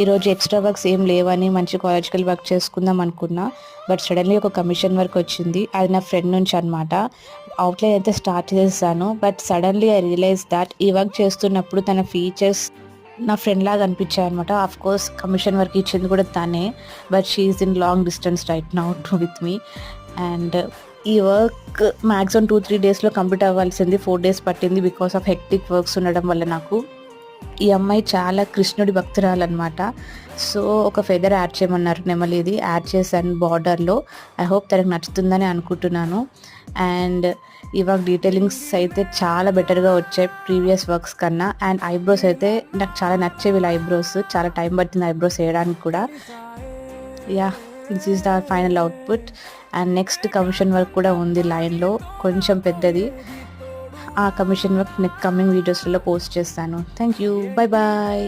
ఈరోజు extra works ఏం లేవని మంచి కొలాజికల్ వర్క్ చేసుకుందాం అనుకున్నా. బట్ సడన్లీ ఒక కమిషన్ వర్క్ వచ్చింది. అది నా ఫ్రెండ్ నుంచి అనమాట. అవుట్లైన్ అయితే స్టార్ట్ చేశాను. But suddenly I realise that ఈ వర్క్ చేస్తున్నప్పుడు తన ఫీచర్స్ నా ఫ్రెండ్ లాగా అనిపించాయి అనమాట. ఆఫ్ కోర్స్ కమిషన్ వర్క్ ఇచ్చింది కూడా తనే. But she is in long distance right now with me. And ఈ వర్క్ మ్యాక్సిమం 2-3 డేస్లో కంప్లీట్ అవ్వాల్సింది. 4 డేస్ పట్టింది బికాస్ ఆఫ్ హెక్టిక్ వర్క్స్ ఉండడం వల్ల నాకు. ఈ అమ్మాయి చాలా కృష్ణుడి భక్తురాలన్నమాట. సో ఒక ఫెదర్ యాడ్ చేయమన్నారు, నెమలిది యాడ్ చేశాను బార్డర్లో. ఐ హోప్ తనకు నచ్చుతుందని అనుకుంటున్నాను. అండ్ ఈ వర్క్ డీటెయిలింగ్స్ అయితే చాలా బెటర్గా వచ్చాయి ప్రీవియస్ వర్క్స్ కన్నా. అండ్ ఐబ్రోస్ అయితే నాకు చాలా నచ్చేవి. వీళ్ళ ఐబ్రోస్ చాలా టైం పట్టింది ఐబ్రోస్ వేయడానికి కూడా. Yeah, this is the final output. And next commission work కూడా ఉంది లైన్లో, కొంచెం పెద్దది. ఆ కమిషన్ వర్క్ నెక్స్ట్ కమింగ్ వీడియోస్లో పోస్ట్ చేస్తాను. Thank you, bye bye.